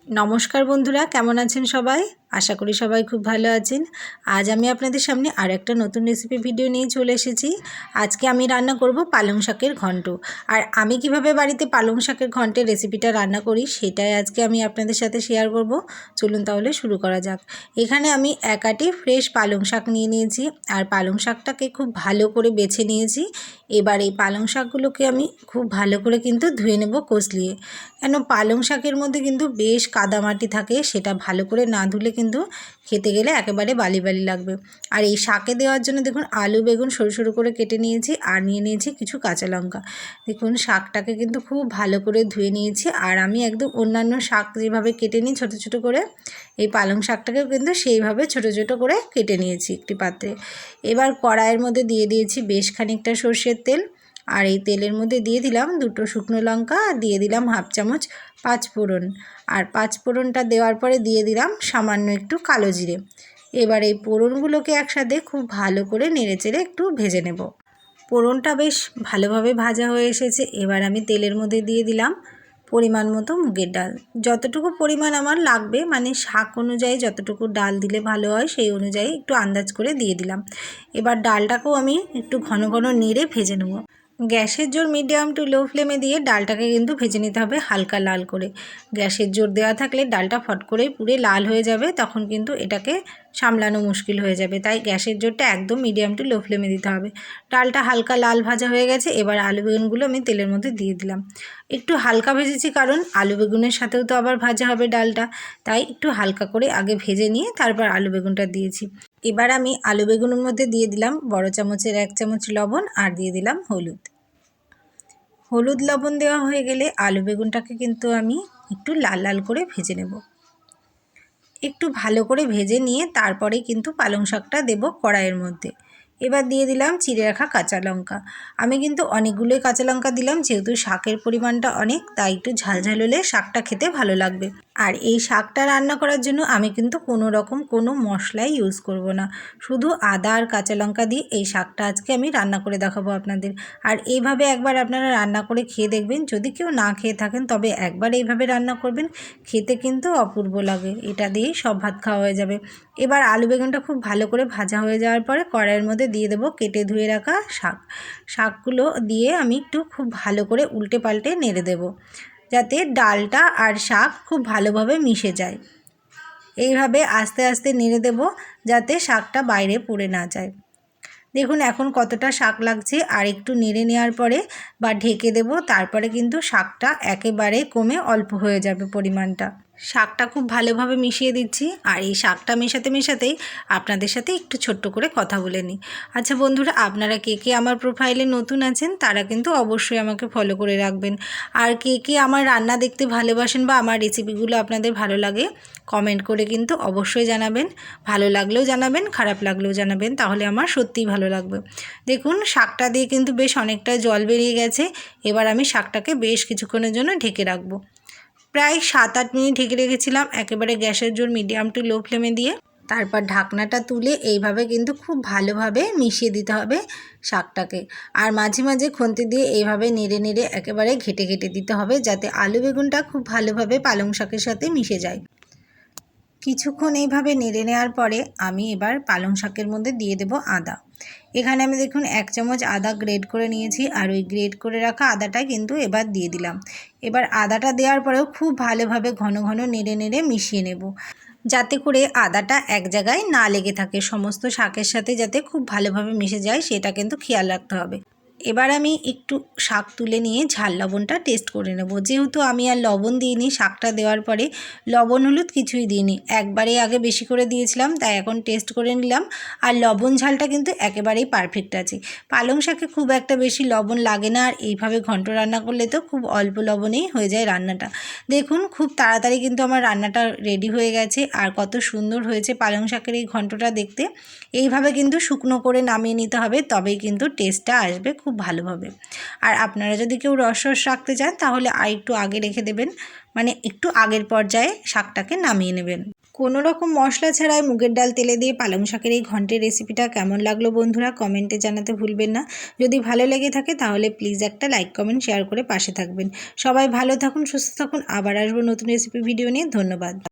নমস্কার বন্ধুরা, কেমন আছেন সবাই? আশা করি সবাই খুব ভালো আছেন। আজ আমি আপনাদের সামনে আর একটা নতুন রেসিপি ভিডিও নিয়ে চলে এসেছি। আজকে আমি রান্না করব পালং শাকের ঘন্ট। আর আমি কিভাবে বাড়িতে পালং শাকের ঘন্টের রেসিপিটা রান্না করি সেটাই আজকে আমি আপনাদের সাথে শেয়ার করব। চলুন তাহলে শুরু করা যাক। এখানে আমি এক আঁটি ফ্রেশ পালং শাক নিয়ে নিয়েছি আর পালং শাকটাকে খুব ভালো করে বেছে নিয়েছি। এবার এই পালং শাকগুলোকে আমি খুব ভালো করে কিন্তু ধুয়ে নেব কষলিয়ে। কেন পালং শাকের মধ্যে কিন্তু বেশ কাদামাটি থাকে, সেটা ভালো করে না ধুলে কিন্তু খেতে গেলে একেবারে বালি বালি লাগবে। আর এই শাকে দেওয়ার জন্য দেখুন আলু বেগুন সরু সরু করে কেটে নিয়েছি আর নিয়ে নিয়েছি কিছু কাঁচা লঙ্কা। দেখুন শাকটাকে কিন্তু খুব ভালো করে ধুয়ে নিয়েছি আর আমি একদম অন্যান্য শাক যেভাবে কেটে নিই ছোটো ছোটো করে, এই পালং শাকটাকেও কিন্তু সেইভাবে ছোটো ছোটো করে কেটে নিয়েছি একটি পাত্রে। এবার কড়াইয়ের মধ্যে দিয়ে দিয়েছি বেশ খানিকটা সর্ষের তেল আর এই তেলের মধ্যে দিয়ে দিলাম দুটো শুকনো লঙ্কা আর দিয়ে দিলাম হাফ চামচ পাঁচফোড়ন। আর পাঁচফোড়নটা দেওয়ার পরে দিয়ে দিলাম সামান্য একটু কালো জিরে। এবার এই ফোড়নগুলোকে একসাথে খুব ভালো করে নেড়েচেড়ে একটু ভেজে নেব। ফোড়নটা বেশ ভালোভাবে ভাজা হয়ে এসেছে। এবার আমি তেলের মধ্যে দিয়ে দিলাম পরিমাণ মতো মুগের ডাল। যতটুকু পরিমাণ আমার লাগবে, মানে শাক অনুযায়ী যতটুকু ডাল দিলে ভালো হয় সেই অনুযায়ী একটু আন্দাজ করে দিয়ে দিলাম। এবার ডালটাকেও আমি একটু ঘন ঘন নেড়ে ভেজে নেব। গ্যাসের জোর মিডিয়াম টু লো ফ্লেমে দিয়ে ডালটাকে কিন্তু ভেজে নিতে হবে হালকা লাল করে। গ্যাসের জোর দেওয়া থাকলে ডালটা ফট করেই পুরো লাল হয়ে যাবে, তখন কিন্তু এটাকে সামলানো মুশকিল হয়ে যাবে। তাই গ্যাসের জোরটা একদম মিডিয়াম টু লো ফ্লেমে দিতে হবে। ডালটা হালকা লাল ভাজা হয়ে গেছে। এবার আলু বেগুনগুলো আমি তেলের মধ্যে দিয়ে দিলাম। একটু হালকা ভেজেছি কারণ আলু বেগুনের সাথেও তো আবার ভাজা হবে ডালটা, তাই একটু হালকা করে আগে ভেজে নিয়ে তারপর আলু বেগুনটা দিয়েছি। এবার আমি আলু বেগুনের মধ্যে দিয়ে দিলাম বড় চামচের 1 চামচ লবণ আর দিয়ে দিলাম হলুদ লবণ দেওয়া হয়ে গেলে আলু বেগুনটাকে কিন্তু আমি একটু লাল লাল করে ভেজে নেব। একটু ভালো করে ভেজে নিয়ে তারপরে কিন্তু পালং শাকটা দেব কড়াইয়ের মধ্যে। এবার দিয়ে দিলাম চিড়ে রাখা কাঁচা লঙ্কা। আমি কিন্তু অনেকগুলোই কাঁচা লঙ্কা দিলাম, যেহেতু শাকের পরিমাণটা অনেক, তাই একটু ঝালঝাল হলে শাকটা খেতে ভালো লাগবে। আর এই শাকটা রান্না করার জন্য আমি কিন্তু কোনো মশলাই ইউজ করব না, শুধু আদা আর কাঁচা লঙ্কা দিয়ে এই শাকটা আজকে আমি রান্না করে দেখাবো আপনাদের। আর এইভাবে একবার আপনারা রান্না করে খেয়ে দেখবেন। যদি কেউ না খেয়ে থাকেন তবে একবার এইভাবে রান্না করবেন, খেতে কিন্তু অপূর্ব লাগে। এটা দিয়েই সব ভাত খাওয়া হয়ে যাবে। এবার আলু বেগুনটা খুব ভালো করে ভাজা হয়ে যাওয়ার পরে কড়াইয়ের মধ্যে দিয়ে দেবো কেটে ধুয়ে রাখা শাকগুলো দিয়ে আমি একটু খুব ভালো করে উল্টে পাল্টে নেড়ে দেব, যাতে ডালটা আর শাক খুব ভালোভাবে মিশে যায়। এইভাবে আস্তে আস্তে নেড়ে দেব যাতে শাকটা বাইরে পড়ে না যায়। দেখুন এখন কতটা শাক লাগছে, আর একটু নেড়ে নেওয়ার পরে বা ঢেকে দেব, তারপরে কিন্তু শাকটা একেবারে কমে অল্প হয়ে যাবে পরিমাণটা। শাকটা খুব ভালোভাবে মিশিয়ে দিচ্ছি। আর এই শাকটা মেশাতে মেশাতেই আপনাদের সাথে একটু ছোট্ট করে কথা বলে নিই। আচ্ছা বন্ধুরা, আপনারা কে কে আমার প্রোফাইলে নতুন আছেন তারা কিন্তু অবশ্যই আমাকে ফলো করে রাখবেন। আর কে কে আমার রান্না দেখতে ভালোবাসেন বা আমার রেসিপিগুলো আপনাদের ভালো লাগে কমেন্ট করে কিন্তু অবশ্যই জানাবেন। ভালো লাগলেও জানাবেন, খারাপ লাগলেও জানাবেন, তাহলে আমার সত্যিই ভালো লাগবে। দেখুন শাকটা দিয়ে কিন্তু বেশ অনেকটা জল বেরিয়ে গেছে। এবার আমি শাকটাকে বেশ কিছুক্ষণের জন্য ঢেকে রাখবো। প্রায় 7-8 মিনিট ঢেকে রেখেছিলাম একেবারে গ্যাসের জোর মিডিয়াম টু লো ফ্লেমে দিয়ে। তারপর ঢাকনাটা তুলে এইভাবে কিন্তু খুব ভালোভাবে মিশিয়ে দিতে হবে শাকটাকে। আর মাঝে মাঝে খুন্তি দিয়ে এইভাবে নেড়ে নেড়ে একেবারে ঘেটে ঘেটে দিতে হবে, যাতে আলু বেগুনটা খুব ভালোভাবে পালং শাকের সাথে মিশে যায়। কিছুক্ষণ এইভাবে নেড়ে নেওয়ার পরে আমি এবার পালং শাকের মধ্যে দিয়ে দেব আদা। এখানে আমি দেখুন 1 চামচ আদা গ্রেট করে নিয়েছি, আর ওই গ্রেট করে রাখা আদাটা কিন্তু এবার দিয়ে দিলাম। এবার আদাটা দেওয়ার পরেও খুব ভালোভাবে ঘন ঘন নেড়ে নেড়ে মিশিয়ে নেব, যাতে করে আদাটা এক জায়গায় না লেগে থাকে, সমস্ত শাকের সাথে যাতে খুব ভালোভাবে মিশে যায় সেটা কিন্তু খেয়াল রাখতে হবে। এবার আমি একটু শাক তুলে নিয়ে ঝাল লবণটা টেস্ট করে নেব। যেহেতু আমি আর লবণ দিইনি শাকটা দেওয়ার পরে, লবণ হলুদ কিছুই দিইনি, একবারে আগে বেশি করে দিয়েছিলাম, তাই এখন টেস্ট করে নিলাম। আর লবণ ঝালটা কিন্তু একেবারেই পারফেক্ট আছে। পালং শাকে খুব একটা বেশি লবণ লাগে না, আর এইভাবে ঘন্ট রান্না করলে তো খুব অল্প লবণেই হয়ে যায় রান্নাটা। দেখুন খুব তাড়াতাড়ি কিন্তু আমার রান্নাটা রেডি হয়ে গেছে, আর কত সুন্দর হয়েছে পালং শাকের এই ঘন্টটা দেখতে। এইভাবে কিন্তু শুকনো করে নামিয়ে নিতে হবে, তবেই কিন্তু টেস্টটা আসবে খুব ভালোভাবে। আর আপনারা যদি কেউ রস রাখতে চান তাহলে আর একটু আগে রেখে দেবেন, মানে একটু আগের পর্যায়ে শাকটাকে নামিয়ে নেবেন। কোনো রকম মশলা ছাড়াই মুগের ডাল তেলে দিয়ে পালং শাকের এই ঘন্টের রেসিপিটা কেমন লাগলো বন্ধুরা কমেন্টে জানাতে ভুলবেন না। যদি ভালো লেগে থাকে তাহলে প্লিজ একটা লাইক কমেন্ট শেয়ার করে পাশে থাকবেন। সবাই ভালো থাকুন, সুস্থ থাকুন। আবার আসবো নতুন রেসিপি ভিডিও নিয়ে। ধন্যবাদ।